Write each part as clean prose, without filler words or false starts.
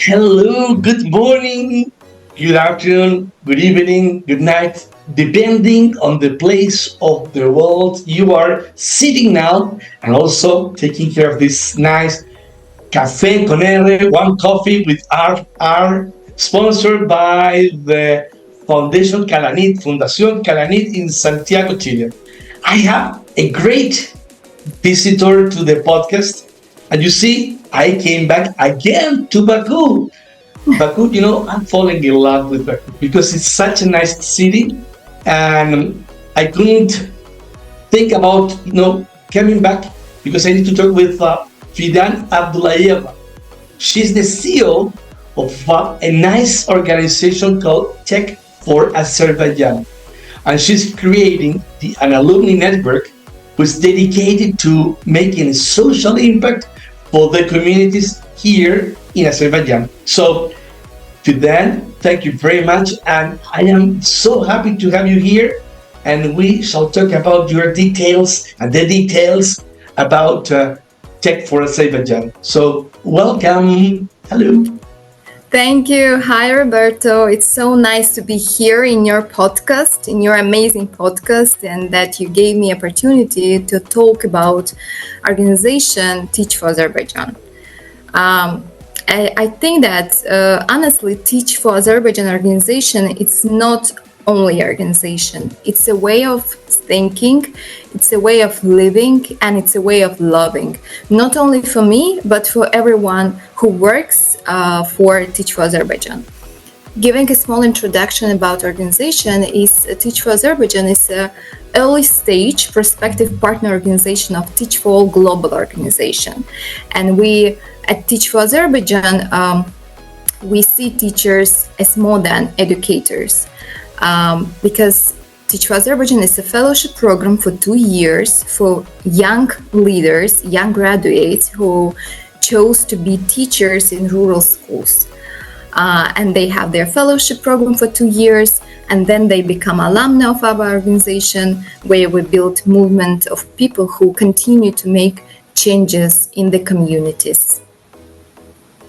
Hello, good morning, good afternoon, good evening, good night, depending on the place of the world you are sitting now, and also taking care of this nice Café con R, one coffee with R, sponsored by the Fundación Calanit in Santiago, Chile. I have a great visitor to the podcast. And you see, I came back again to Baku. Baku, I'm falling in love with Baku because it's such a nice city. And I couldn't think about, coming back because I need to talk with Fidan Abdullayeva. She's the CEO of a nice organization called Tech for Azerbaijan. And she's creating an alumni network who's dedicated to making a social impact for the communities here in Azerbaijan. So, Fidan, thank you very much. And I am so happy to have you here. And we shall talk about your details and the details about Tech for Azerbaijan. So, welcome. Hello. Thank you. Hi, Roberto. It's so nice to be here in your podcast, in your amazing podcast, and that you gave me opportunity to talk about organization Teach for Azerbaijan. I think that honestly, Teach for Azerbaijan organization, it's not only organization. It's a way of thinking, it's a way of living, and it's a way of loving. Not only for me, but for everyone who works for Teach for Azerbaijan. Giving a small introduction about organization is Teach for Azerbaijan is a early stage prospective partner organization of Teach for All global organization. And we at Teach for Azerbaijan, we see teachers as more than educators. Because Teach for Azerbaijan is a fellowship program for 2 years for young leaders, young graduates who chose to be teachers in rural schools. And they have their fellowship program for 2 years, and then they become alumni of our organization, where we build movement of people who continue to make changes in the communities.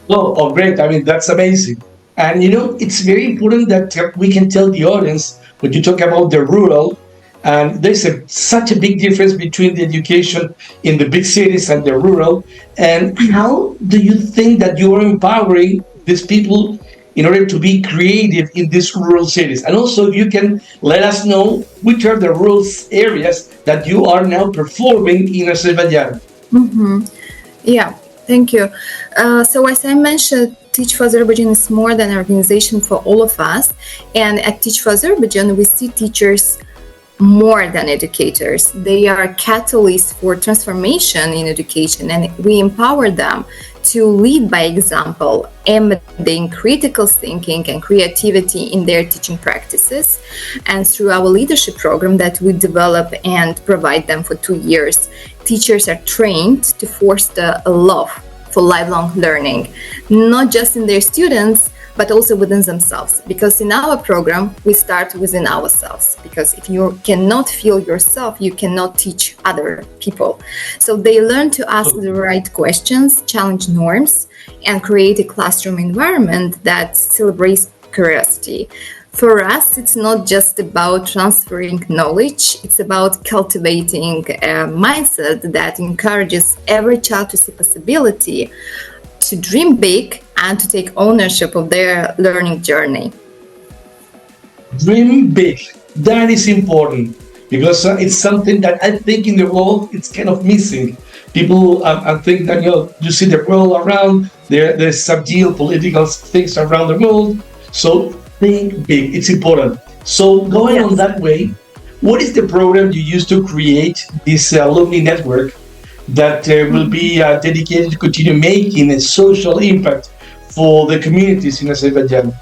Great. I mean, that's amazing. And it's very important that we can tell the audience when you talk about the rural, and there's such a big difference between the education in the big cities and the rural. And how do you think that you are empowering these people in order to be creative in these rural cities? And also, if you can let us know which are the rural areas that you are now performing in Azerbaijan. Mm-hmm. Yeah, thank you. So as I mentioned, Teach for Azerbaijan is more than an organization for all of us. And at Teach for Azerbaijan, we see teachers more than educators. They are catalysts for transformation in education, and we empower them to lead by example, embedding critical thinking and creativity in their teaching practices. And through our leadership program that we develop and provide them for 2 years, teachers are trained to foster a love for lifelong learning, not just in their students, but also within themselves. Because in our program, we start within ourselves. Because if you cannot feel yourself, you cannot teach other people. So they learn to ask the right questions, challenge norms, and create a classroom environment that celebrates curiosity. For us, it's not just about transferring knowledge, it's about cultivating a mindset that encourages every child to see possibility, to dream big, and to take ownership of their learning journey. Dream big. That is important because it's something that I think in the world it's kind of missing. People I think that you see the world around, there's some geopolitical things around the world. So think big. It's important. So going on that way, what is the program you use to create this alumni network that will be dedicated to continue making a social impact for the communities in Azerbaijan?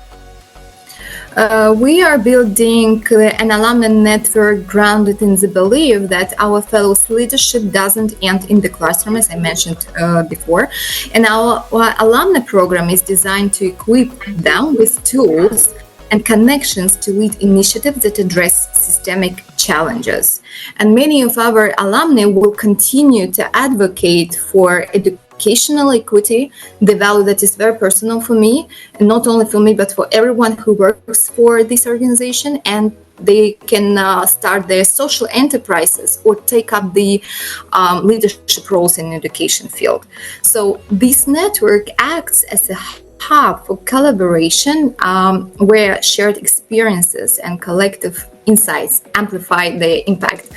We are building an alumni network grounded in the belief that our fellows' leadership doesn't end in the classroom, as I mentioned before. And our alumni program is designed to equip them with tools and connections to lead initiatives that address systemic challenges. And many of our alumni will continue to advocate for educational equity, the value that is very personal for me, and not only for me, but for everyone who works for this organization. And they can start their social enterprises or take up the leadership roles in the education field. So this network acts as a hub for collaboration, where shared experiences and collective insights amplify the impact.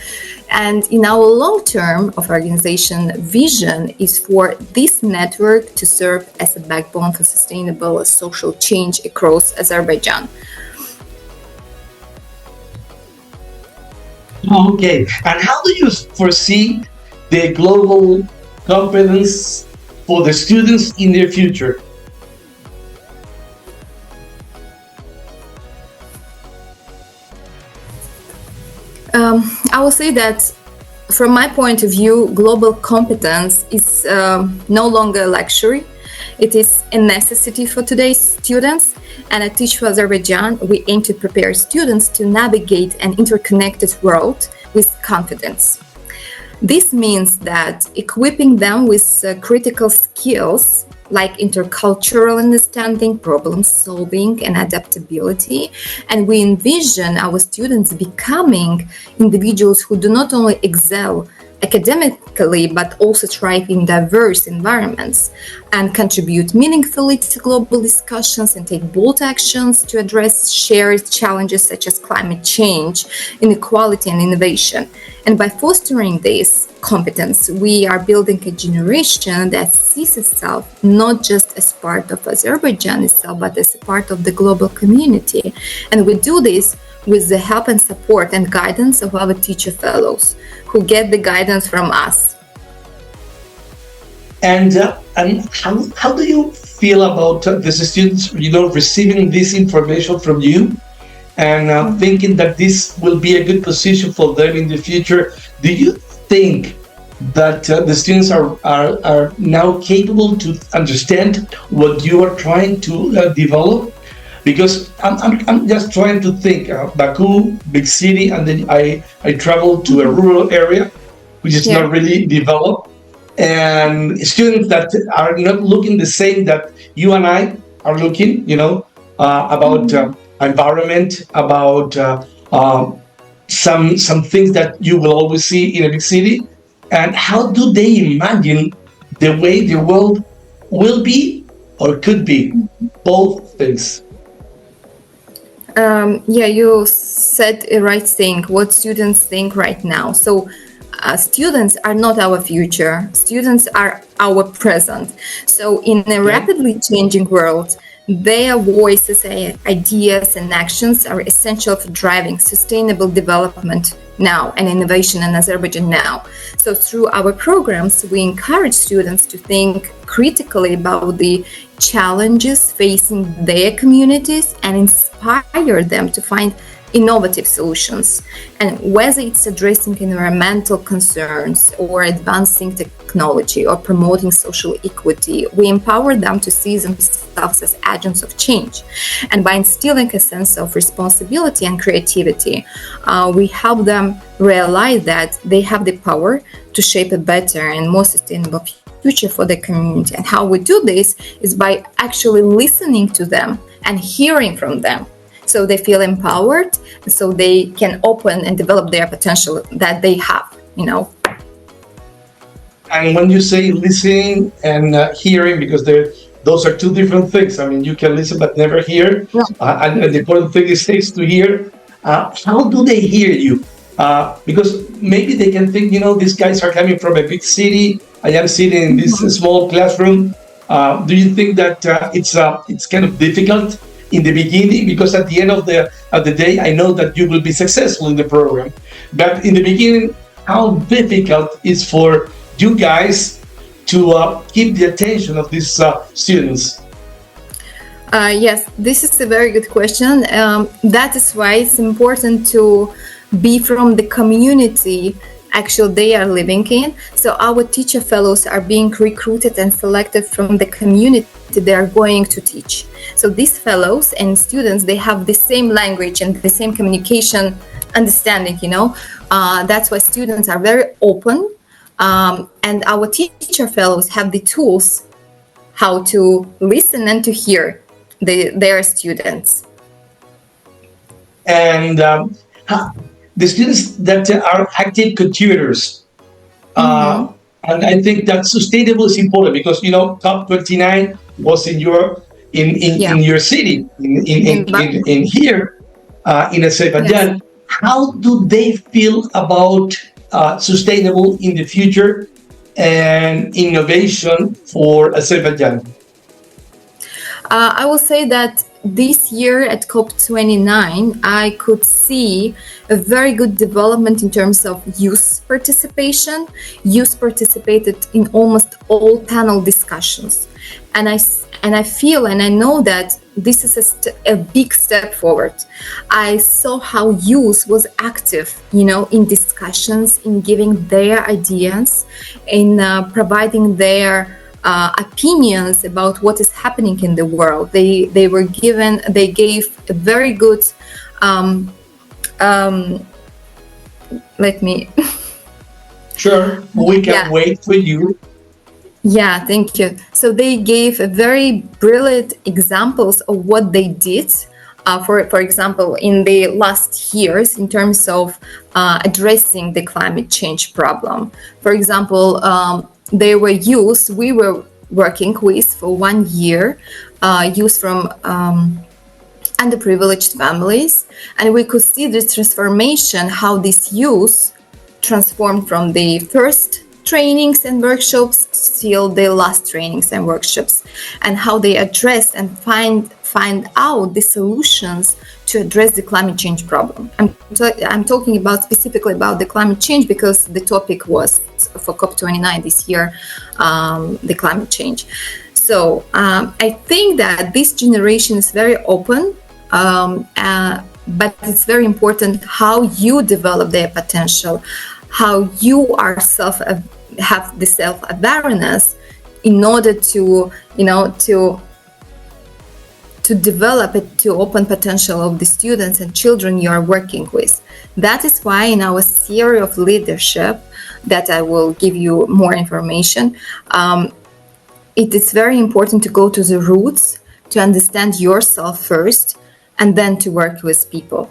And in our long-term of organization vision is for this network to serve as a backbone for sustainable social change across Azerbaijan. Okay. And how do you foresee the global competence for the students in their future? I will say that from my point of view, global competence is no longer a luxury. It is a necessity for today's students. And at Teach For Azerbaijan, we aim to prepare students to navigate an interconnected world with confidence. This means that equipping them with critical skills like intercultural understanding, problem solving, and adaptability. And we envision our students becoming individuals who do not only excel academically, but also thrive in diverse environments and contribute meaningfully to global discussions and take bold actions to address shared challenges such as climate change, inequality, and innovation. And by fostering this competence, we are building a generation that sees itself not just as part of Azerbaijan itself, but as a part of the global community. And we do this with the help and support and guidance of our teacher fellows who get the guidance from us. And how do you feel about the students, receiving this information from you and thinking that this will be a good position for them in the future? Do you think that the students are now capable to understand what you are trying to develop? Because I'm just trying to think, Baku, big city, and then I traveled to a rural area, which is not really developed. And students that are not looking the same that you and I are looking, about environment, about some things that you will always see in a big city. And how do they imagine the way the world will be or could be? Both things. You said the right thing, what students think right now. So students are not our future. Students are our present. So in a rapidly changing world, their voices, ideas, and actions are essential for driving sustainable development now and innovation in Azerbaijan now. So through our programs, we encourage students to think critically about the challenges facing their communities and inspire them to find innovative solutions. And whether it's addressing environmental concerns or advancing technology or promoting social equity, we empower them to see themselves as agents of change. And by instilling a sense of responsibility and creativity, we help them realize that they have the power to shape a better and more sustainable future for the community. And how we do this is by actually listening to them and hearing from them, so they feel empowered, so they can open and develop their potential that they have. And when you say listening and hearing, because those are two different things. I mean, you can listen but never hear. And the important thing is to hear. How do they hear you? Because maybe they can think, these guys are coming from a big city. I am sitting in this small classroom. Do you think that it's kind of difficult in the beginning? Because at the end of the day, I know that you will be successful in the program. But in the beginning, how difficult is for you guys to keep the attention of these students? Yes, this is a very good question. That is why it's important to be from the community actually they are living in. So our teacher fellows are being recruited and selected from the community they are going to teach. So these fellows and students, they have the same language and the same communication understanding, That's why students are very open And our teacher fellows have the tools how to listen and to hear their students. And the students that are active contributors. And I think that sustainable is important because COP29 was in your in your city in here in Azerbaijan. Yes. How do they feel about sustainable in the future and innovation for Azerbaijan? I will say that this year at COP29, I could see a very good development in terms of youth participation. Youth participated in almost all panel discussions. And I feel and I know that this is a big step forward. I saw how youth was active, in discussions, in giving their ideas, in providing their opinions about what is happening in the world. They gave a very good let me Sure, we can wait for you. Yeah, thank you. So they gave a very brilliant examples of what they did, for example, in the last years in terms of addressing the climate change problem. For example, they were youth we were working with for 1 year, youth from underprivileged families, and we could see this transformation, how this youth transformed from the first trainings and workshops till the last trainings and workshops, and how they address and find out the solutions to address the climate change problem. I'm talking about specifically about the climate change because the topic was for COP29 this year, the climate change. So I think that this generation is very open, but it's very important how you develop their potential, how you have the self-awareness in order to develop it, to open potential of the students and children you are working with. That is why in our theory of leadership, that I will give you more information, it is very important to go to the roots, to understand yourself first, and then to work with people.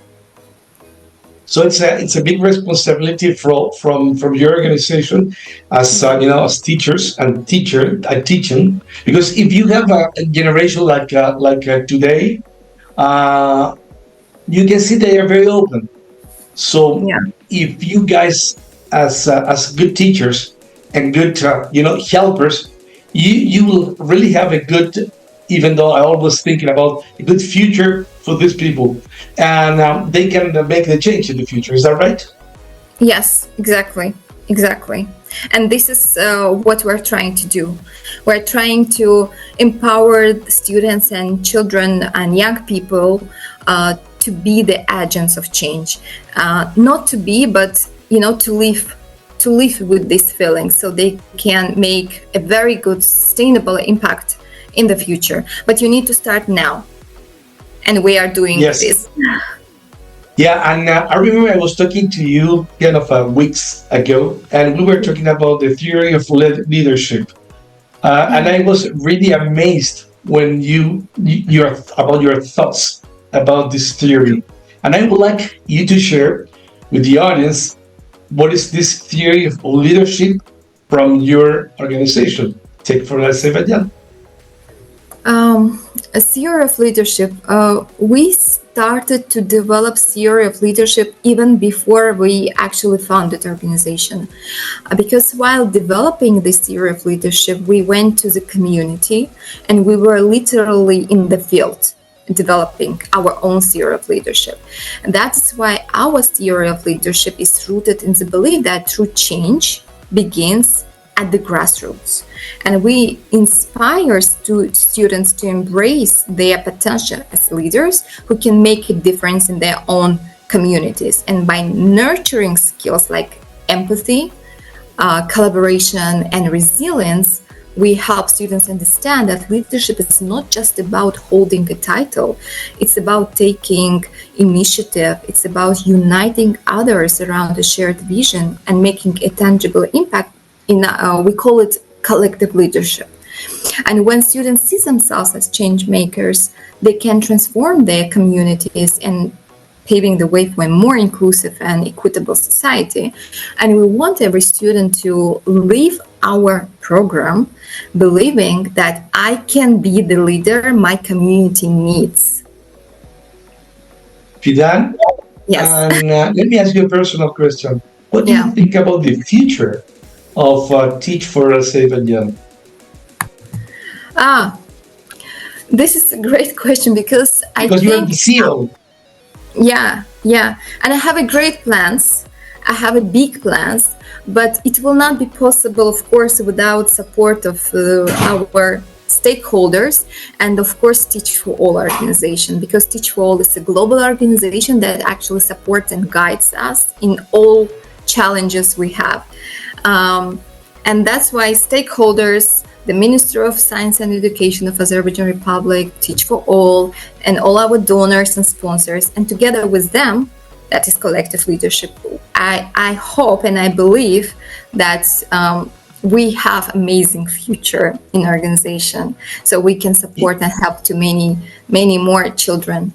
So it's a big responsibility from your organization as as teachers and teaching, because if you have a generation like today, you can see they are very open. So if you guys as good teachers and good helpers, you will really have a good, even though I always thinking about a good future for these people, and they can make the change in the future. Is that right? Yes, exactly. And this is what we're trying to do. We're trying to empower the students and children and young people to be the agents of change. Not to be, but to live with these feelings, so they can make a very good, sustainable impact in the future. But you need to start now, and we are doing this. Yeah, and I remember I was talking to you kind of weeks ago, and we were talking about the theory of leadership, and I was really amazed when your about your thoughts about this theory, and I would like you to share with the audience what is this theory of leadership from your organization, Teach For Azerbaijan. A theory of leadership. We started to develop theory of leadership even before we actually founded the organization, because while developing this theory of leadership, we went to the community and we were literally in the field developing our own theory of leadership. And that is why our theory of leadership is rooted in the belief that true change begins at the grassroots, and we inspire students to embrace their potential as leaders who can make a difference in their own communities. And by nurturing skills like empathy, collaboration, and resilience, we help students understand that leadership is not just about holding a title. It's about taking initiative. It's about uniting others around a shared vision and making a tangible impact we call it collective leadership. And when students see themselves as change makers, they can transform their communities and paving the way for a more inclusive and equitable society. And we want every student to leave our program believing that I can be the leader my community needs. Fidan, Yes. and let me ask you a personal question. What do you think about the future of Teach For Azerbaijan? This is a great question because I think you're the CEO. Yeah, and I have a great plans. I have a big plans, but it will not be possible, of course, without support of our stakeholders and, of course, Teach For All organization, because Teach For All is a global organization that actually supports and guides us in all challenges we have, and that's why stakeholders, the Minister of Science and Education of Azerbaijan Republic, Teach For All, and all our donors and sponsors, and together with them, that is collective leadership. I hope and I believe that we have amazing future in organization, so we can support and help to many more children.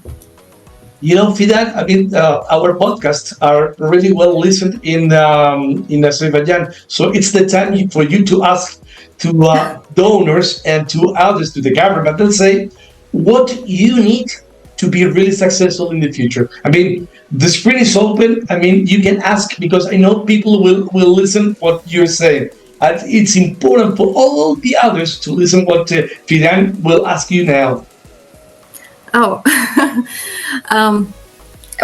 You know, Fidan, I mean, our podcasts are really well listened in Azerbaijan. So it's the time for you to ask to donors and to others, to the government, and say what you need to be really successful in the future. I mean, the screen is open. I mean, you can ask, because I know people will listen what you're saying. And it's important for all the others to listen what Fidan will ask you now. Oh,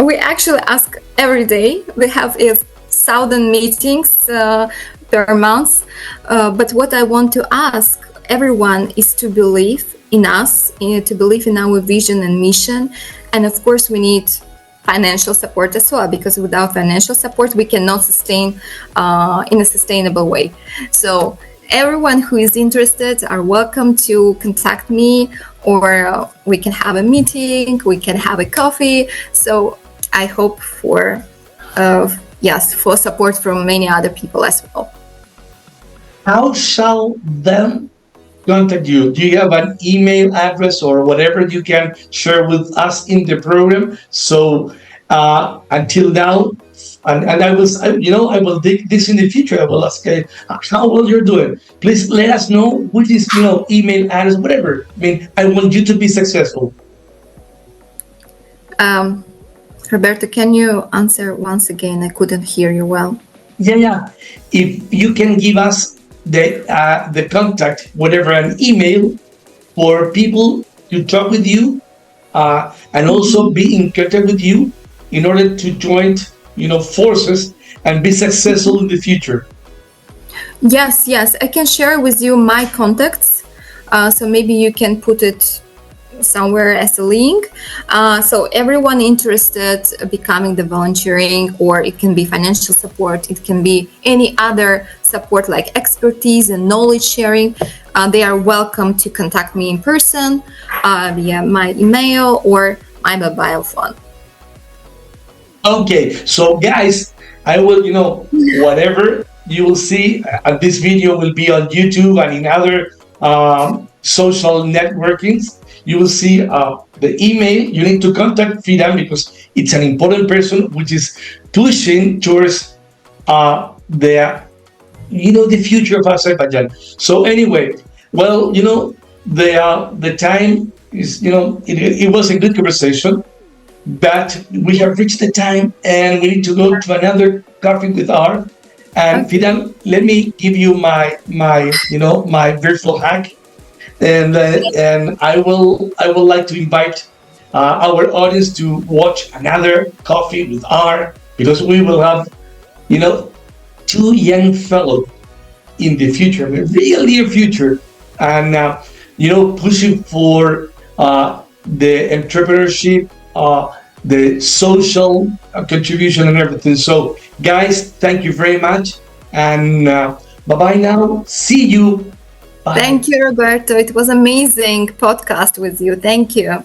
we actually ask every day. We have 1,000 meetings per month. But what I want to ask everyone is to believe in us, to believe in our vision and mission. And of course, we need financial support as well, because without financial support, we cannot sustain in a sustainable way. So everyone who is interested are welcome to contact me, or we can have a meeting, we can have a coffee. So I hope for support from many other people as well. How shall them contact you? Do you have an email address or whatever you can share with us in the program? So until now, and I will dig this in the future. I will ask how well you're doing. Please let us know which is, email address, whatever. I mean, I want you to be successful. Roberto, can you answer once again? I couldn't hear you well. Yeah. If you can give us the contact, whatever, an email for people to talk with you, and also be in contact with you in order to join, forces and be successful in the future. Yes, I can share with you my contacts. So maybe you can put it somewhere as a link. So everyone interested becoming the volunteering, or it can be financial support, it can be any other support like expertise and knowledge sharing, they are welcome to contact me in person via my email or my mobile phone. Okay, so guys, I will, whatever you will see, this video will be on YouTube and in other social networkings. You will see the email. You need to contact Fidan because it's an important person which is pushing towards the future of Azerbaijan. So anyway, well, the time is, it was a good conversation, but we have reached the time and we need to go to another coffee with R. And Fidan, let me give you my virtual hack. And I would like to invite our audience to watch another coffee with R, because we will have, two young fellows in the future, the real near future, and pushing for the entrepreneurship, the social contribution, and everything. So, guys, thank you very much, and bye-bye now. See you. Bye. Thank you, Roberto. It was amazing podcast with you. Thank you.